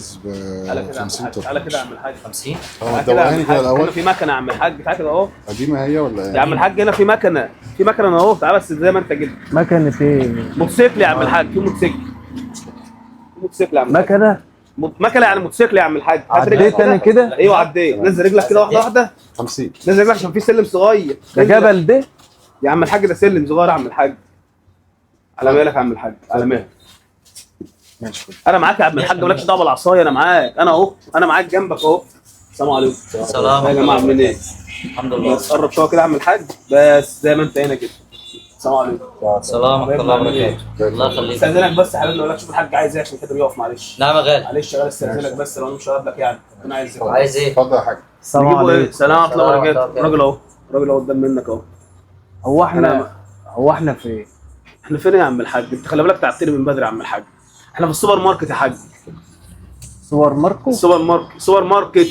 عايز ب 50 طن. تعالى كده يا عم الحاج. 50 دوقاني كده الاول. هنا في مكنه يا عم الحاج، تعالى كده اهو قديمه هي ولا ايه؟ يا عم الحاج، هنا في مكنه اهو، تعالى بس زي ما انت كده. مكنة ايه؟ موتوسيكل يا عم الحاج، في موتوسيكل يا عم الحاج. مكنة؟ مكنه يعني موتوسيكل يا عم الحاج. عديت انا كده؟ ايوه عديت. نزل رجلك كده واحده واحده. 50. نزل رجلك عشان في سلم صغير. ده جبل ده؟ يا عم الحاج ده سلم صغير يا عم الحاج. على مالك يا عم الحاج، على مالك. ماشي. انا معاك يا عم الحاج، مالكش دعوه بالعصايه، انا معاك، انا اهو، انا معاك جنبك اهو. السلام عليكم. السلام يا جماعه عاملين ايه؟ الحمد لله. بس قرب شويه كده يا عم الحاج، بس زي ما انت هنا كده. السلام عليكم. السلام ورحمه الله وبركاته. الله يخليك. استاذنك بس يا حبيبي، اقول لك شوف الحاج عايز ايه عشان كده بيقف، معلش. نعم يا غالي. معلش يا غالي، استاذنك بس لو انا مش هقابلك يعني، انا عايز ايه؟ عايز ايه؟ اتفضل يا حاج. السلام نجيبه ايه؟ عليكم. سلام ورحمه الله السلام وبركاته. ورحمة الله. الراجل اهو قدام منك اهو. هو احنا فين؟ احنا فين يا عم الحاج؟ انت خلي بالك تعبتني من بدري يا عم الحاج. احنا في السوبر ماركت يا حاج. سوبر ماركو؟ سوبر ماركت.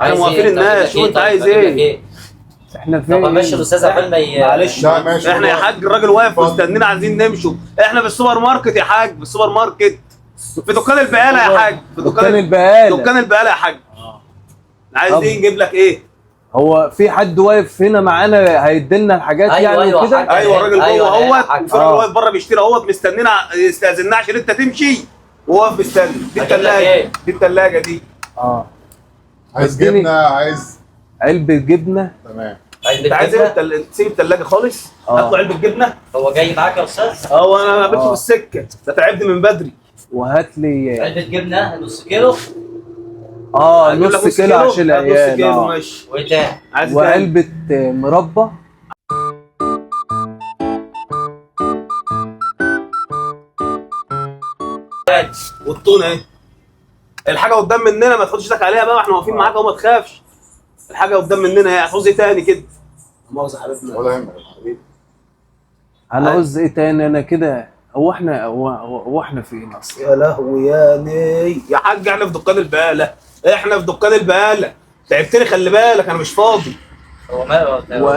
احنا عايز موافقين إيه؟ الناس، شوف انت عايز ايه؟ احنا طب فين؟ ماشي الاستاذ عقبال ما معلش لا ماشي. احنا يا حاج الراجل واقف مستنينا عايزين نمشوا. احنا في السوبر ماركت يا حاج، في السوبر ماركت، في دكان البقاله يا حاج، في دكان البقالة. دكان البقاله يا حاج. عايز طب. ايه نجيب لك ايه؟ هو في حد واقف هنا معانا هيديلنا الحاجات أيوة يعني أيوة وكده؟ حاج. ايوه الراجل جوه أيوة اهوت، حاج. وفي راجل واقف بره بيشتري اهوت مستنينا، يستاذننا عشان انت تمشي وهو واقف مستني. دي هجيب لك الثلاجه، إيه؟ دي الثلاجه دي. اه عايز اديني. جبنه، عايز. علبة جبنة. تمام. انت عايز ايه؟ تسيب الثلاجه خالص؟ هات له علبه جبنه. هو جاي معاك يا استاذ؟ اه وانا قابلته في السكه، ده تعبني من بدري. وهات لي علبه جبنه نص كيلو هجيب لك نص كيلو عشان هات نص العيال. كيلو ماشي. وايه تاني؟ عايز إيه؟ وعلبة مربى. والتونه ايه؟ الحاجه قدام مننا، ما تحطش ايدك عليها بقى، احنا واقفين معاك اهو، ما تخافش. الحاجه قدام مننا ايه؟ هتعوز ايه تاني كده؟ مؤاخذه يا حبيبنا. ولا يهمك يا حبيبي. هنعوز ايه تاني انا كده؟ هو احنا فين اصلا؟ يا لهوي يا ني يا حاج، احنا في دكان البقاله، احنا في دكان البقاله. تعبتني خلي بالك، انا مش فاضي. هو ما هو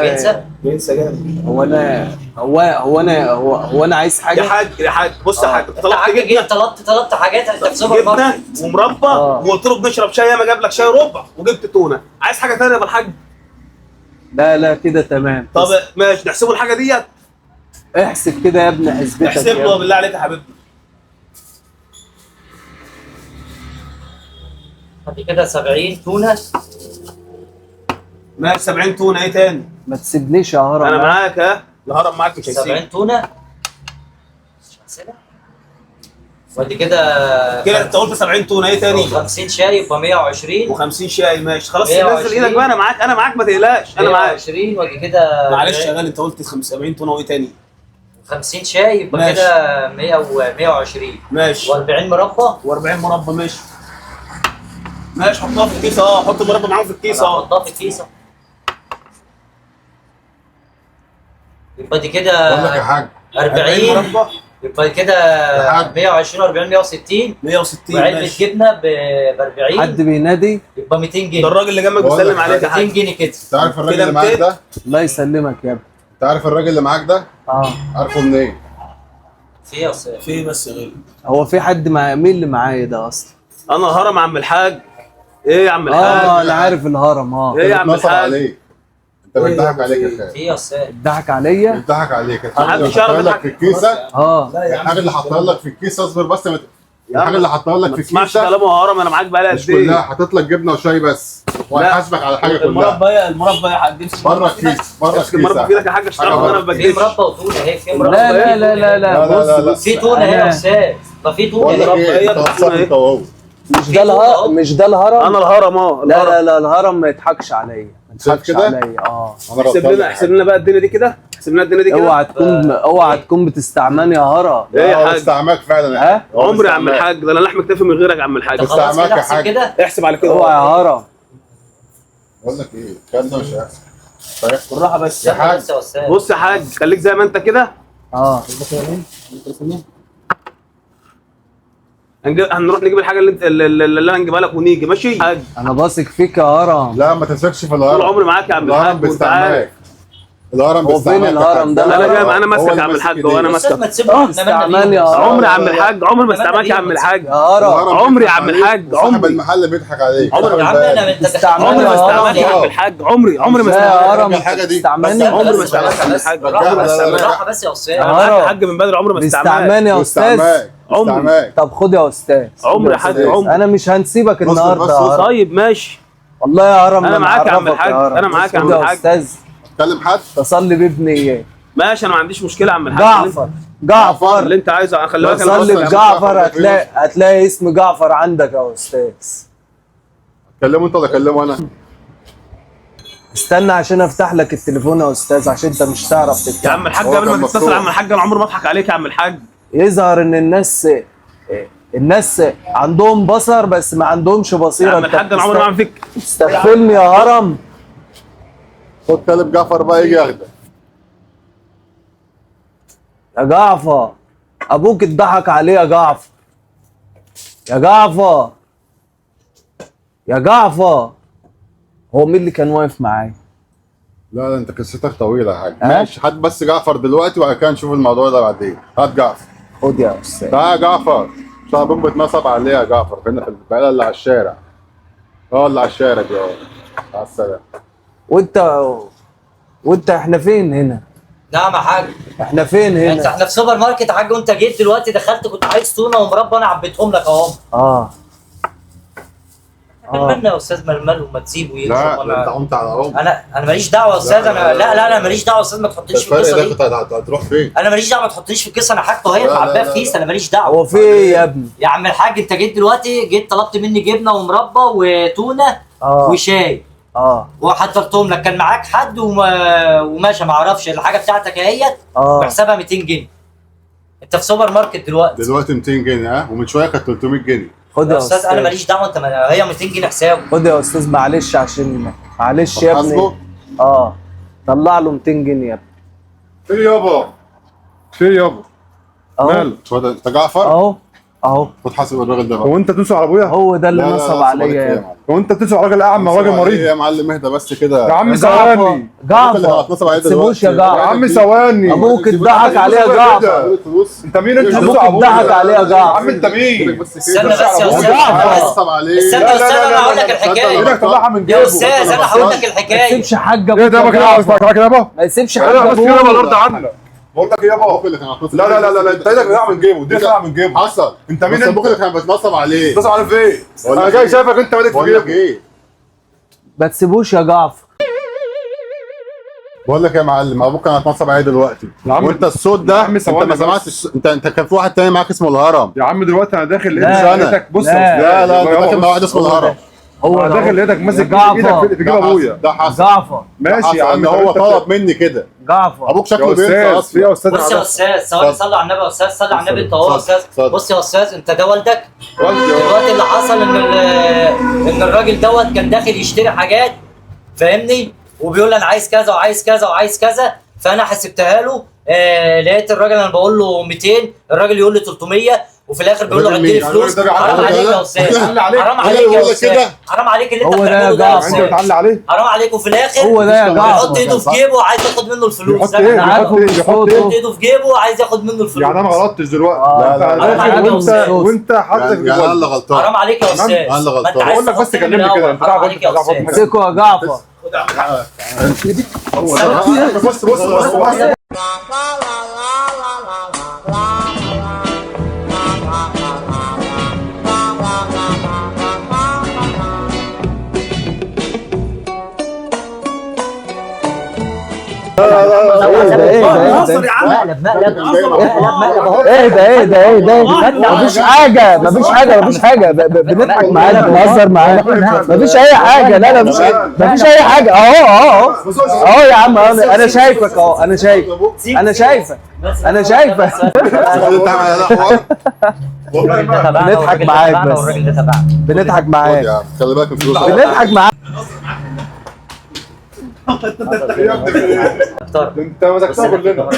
بينسى جامد. هو انا عايز حاجه يا حاج بص يا حاج، انت طلبت حاجه جبنه، طلبت حاجات انت في سوبر جبنه ماركت ومربى، وقلت له بنشرب شاي، ما جاب لك شاي ربع، وجبت تونه. عايز حاجه ثانيه يا ابو الحاج؟ لا كده تمام. طب ماشي، نحسبه الحاجه ديت. احسب كده يا ابني، حسبتك احسب يا له ابني. بالله عليك يا حبيبي. بعد كده 70 تونه. ماشي 70 تونه. ايه تاني؟ ما تسيبنيش يا هرم. انا معاك. ها الهرم معاك مش هيسيب. 70 تونه مش هنسيبها. وبعد كده انت قلت 70 تونه. ايه تاني؟ 50 شاي يبقى 120 و50 شاي. ماشي خلاص، 120. نزل ايدك بقى، انا معاك ما تقلقش، انا معاك. 120 وبعد كده معلش يا غالي، انت قلت 70 تونه وايه تاني؟ 50 شاي يبقى ماشي. كده 120 ماشي. و40 مربى. و40 مربى. ماشي حطها في الكيس اهو، حط المربى معاهم في الكيس اهو. حطها في الكيسه. يبقى دي كده بقول لك يا حاج 40 مربى. يبقى كده يا حاج. 120 و40 160 160. وعلبه ماشي. جبنه ب 40 حد بينادي. يبقى 200 ده جنيه. الراجل اللي جنبك بقول بيسلم لك عليك يا 200 حاج. جنيه كده. انت عارف الراجل كده اللي معاك 200. ده؟ الله يسلمك يا ابني. انت عارف الراجل اللي معاك ده؟ عارفه منين؟ في يا استاذ في بس يا غالي. هو في حد مين اللي معايا ده اصلا؟ انا الهرم عم الحاج. ايه يا عم الحاج؟ انا عارف الهرم. ايه يا عم بتنصب الحاج؟ عليك. انت بيضحك عليك يا خالد. في يا استاذ ضحك عليا. بيضحك عليك. محدش يعرف حاطط لك يضحك. في الكيسه. لا الحاجه اللي حاططها لك في الكيسه، اصبر بس. يا الحاجه اللي حاططها لك ما في تسمعش الكيسه كلامه يا هرم، انا معاك بقالي مش قد ايه؟ كلها، حاطط لك جبنه وشاي بس، وهيحاسبك على الحاجه كلها. المربى يا حاج، امسك بره الكيس، بره امسك المربى في الكيس. ايدك يا حاج، عشان تعرف ان انا ما في بكدبش. مربى وتونه اهي. في مربى. لا بص في تونه اهي يا استاذ. ما في تونه بقول لك اهي. ايه، انت وصلت انت وهو. مش ده الهرم. انا الهرم. لا الهرم ما يضحكش عليا. ما يضحكش كده؟ عليا. احسب لنا بقى الدنيا دي كده، احسب لنا الدنيا دي كده. اوعى تكون بتستعملني يا هرم. ايه يا حاج؟ استعماك فعلا. عمري يا عم الحاج، ده انا لحم اكتفي من غيرك يا عم الحاج. انت خلاص استعماك كده يا احسب حاج. كده. احسب على كده. اوعى يا هرم. بقول لك ايه، الكلام ده مش هيحصل. طيب بالراحه بس يا حاج. بس يا استاذ. بص يا حاج، خليك زي ما انت كده. هنروح نجيب الحاجه اللي انا هنجيبها لك ونيجي. ماشي حاج؟ انا باثق فيك يا هرم. لا ما تمسكش في طول الهرم. عمري معاك يا عم الهرم الحاج وانت عارف. بيستعملك. الهرم هو فين باستعمال الهرم ده؟ انا جاي انا هو ماسك اللي يا عم ماسك الحاج وانا إيديه. استاذ ما ماسك تسيبه استعمال يا عمري يا عم الحاج عمري ما استعملك يا عم الحاج يا هرم الهرم عمري يا بيضحك عم عليك الحاج، وصاحب عمري. المحل بيضحك عليك. عمري يا عم انا انت استعمال عمري ما يا استعملك يا هرم. عم الحاج عمري ما لا يا استعملك هرم الحاجة دي. استعمالي عمري ما استعملك يا عم الحاج بالراحه بس لا، لا، لا. بالراحه بس يا استاذ انا معاك هرم. يا حاج من بدري عمري ما استعملك باستعمال يا استاذ. استعمال عمري. استعمال. طب خد يا استاذ. عمري يا حاج أستاذ. عمري. انا مش هنسيبك بص النهارده بص يا هرم. طيب ماشي والله يا هرم أنا معاك يا عم معرفك الحاج، هرم. أنا معاك يا عم خد الحاج. استاذ تكلم حد. تصلي بابني ماشي انا ما عنديش مشكله يا عم الحاج جعفر جعفر اللي انت عايزه خلي بالك انا صلي بص- بجعفر هتلاقي اسم جعفر عندك يا استاذ. كلمه انت ولا اكلمه انا؟ استنى عشان افتح لك التليفون يا استاذ عشان انت مش تعرف يا تفتح. عم الحاج هو قبل كان ما تتصل مفتوح. يا عم الحاج انا عمري ما اضحك عليك يا عم الحاج يظهر ان الناس عندهم بصر بس ما عندهمش يا بصيره. عم الحاج انا عمري ما اعمل فيك تستغفلني يا هرم. خد كلم جعفر بقى يجي ياخدك. يا جعفر ابوك اتضحك عليه يا جعفر. يا جعفر يا جعفر هو مين اللي كان واقف معايا؟ لا لا انت قصتك طويله يا حاج. ها؟ ماشي هات بس جعفر دلوقتي وبعد كده نشوف الموضوع ده بعدين. هات جعفر. خد يا استاذ. تعالى يا جعفر. عشان ابوك بيتنصب عليه يا جعفر هنا في البقاله اللي على الشارع. اللي على الشارع دي على السلامه. وانت احنا فين هنا؟ نعم يا حاج احنا فين انت هنا؟ احنا في سوبر ماركت يا حاج وانت جيت دلوقتي دخلت كنت عايز تونه ومربى انا عبيتهم لك اهو. مالنا يا استاذ مال وما تسيبه يمشي لا وأنا- انت قمت على امك. انا ماليش دعوه يا استاذ انا لا انا ماليش دعوه يا استاذ ما تحطنيش في الفرق القصه ده دي. كنت هتروح فين؟ انا ماليش دعوه ما تحطنيش في القصه انا حاجته هي لا، لا، معبيه لا، في كيس لا. انا ماليش دعوه. هو في ايه يا ابني؟ يا عم الحاج انت جيت دلوقتي جيت طلبت مني جبنه ومربى وتونه وشاي وحضرتهم لك كان معاك حد وماشي ما اعرفش الحاجه بتاعتك اهيت بحسابها 200 جنيه. انت في سوبر ماركت دلوقتي 200 جنيه ها ومن شويه كانت 300 جنيه. خد يا استاذ انا ماليش دعوه انت هي 200 جنيه حساب. خد يا استاذ معلش عشان معلش يا ابني. حاسبه؟ طلع له 200 جنيه يا ابني. فين يابا؟ فين يابا؟ اهو مالك؟ انت جعفر؟ اهو خد حاسب الراجل ده بقى. هو انت تدوسوا على ابويا؟ هو ده اللي لا، لا، نصب لا، عليا صبرك يا إيه ابني. هو انت بتدوسوا على راجل اعمى نصب راجل عليه مريض؟ يا معلم اهدى بس كده. يا عم جعفر ثواني جعفر ما تسيبوش يا يا جعفر. عم ثواني ابوك اتضحك عليه يا جعفر. انت مين انت ابوك تدوسوا على ابويا؟ اتضحك عليه يا يا جعفر. عم انت مين؟ استنى بس يا استاذ جعفر. نصب عليه. استنى لا، استنى لا، انا لا، هقول لك لا، الحكايه ايدك طلعها من جيبه. يا استاذ انا هقول لك ما الحكايه. يسيبش حاج ايه ده ابوك بقى يا كده جعفر. كده يابا؟ ما يسيبش ايه حاج ده بس كده ابوك. الارض عنك. بقول لك ايه يابا؟ لا لا لا لا لا انت ايدك طلعها من جيبه دي طلعها من جيبه. حصل. انت مين بس انت؟ ابوك اللي كان بيتنصب عليه. تدوس على فين؟ بقول انا لك جاي ايه؟ شايفك انت مالك في بقول لك جيبه. ايه؟ ما تسيبوش يا جعفر. بقول لك إيه يا معلم ابوك كان هيتنصب عليه دلوقتي. يا عم وانت الصوت ده يا عم انت ثواني ما بس. سمعتش انت كان في واحد تاني معاك اسمه الهرم. يا عم دلوقتي انا داخل لا، لقيتك أنا. لقيتك بص لا، لا لا انت يابا داخل مع بص. واحد اسمه الهرم. انا ده داخل لقيتك ماسك يا جعفر. ايدك في جيب ده ابويا. حصل. ده حصل. جعفر ماشي يا عم ان هو طلب مني كده. جعفر ابوك يا شكله بينسى استاذ في يا اصلا. استاذ بص يا استاذ ثواني صلي على النبي يا استاذ صلي على النبي انت اهو يا استاذ. اتفضل. بص يا استاذ انت ده والدك والدي. دلوقتي اللي حصل ان الراجل دوت كان داخل يشتري حاجات فاهمني وبيقول لي انا عايز كذا وعايز كذا وعايز كذا فانا حسبتها له لقيت الراجل انا بقول له 200 الراجل يقول لي 300 وفي الاخر بيقول له الراجل عد لي مين؟ فلوس. الراجل ده حرام بيعلق عليك يا عليك؟ استاذ بيعلق عليك؟ حرام هو عليك اللي يا بيقول لك استاذ كده؟ حرام عليك اللي انت هو ده يا بتعمله ده يا جعفر. انت استاذ بتعلي عليه؟ حرام عليك وفي الاخر هو ده يا بيحط جعفر. ايده في جيبه وعايز ياخد منه الفلوس. بيحط ايه؟ بيحط بيحط ايه؟ بيحط ايه؟ ايده في جيبه وعايز ياخد منه الفلوس. يعني انا ما غلطتش دلوقتي. لا، لا، انت لا. داخل حرام وانت عليك. وانت حاطط في يعني انا اللي جيبك. غلطان. حرام عليك يا استاذ أنا اللي ما انت غلطان. عايز بقول لك بس تحط من كلمني كده الأول. انت حرام تعرف عليك يا انت تعرف استاذ امسكوا يا جعفر. بص بص بص بص مقلب مفيش حاجة بنضحك معاك بنهزر معاك مفيش أي حاجة. لا مفيش أي حاجة. أهو يا عم أنا شايفك أهو أنا شايفك. بنضحك معاك بس. بنضحك معاك. يا عم خلي بالك من الفلوس. بنضحك معاك. انت مسكتها كلنا.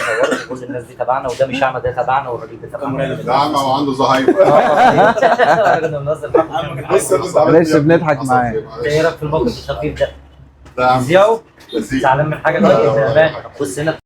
كل الناس دي تبعنا وده مش اعمى ده تبعنا والراجل ده تبعنا. يا عم هو عنده زهايمر. الراجل منزل بص معلش بنضحك معاك. ايه رايك في الموقف الخفيف ده؟ ده يا عم نذيعه زعلان من حاجه؟ طيب يا مان بص هنا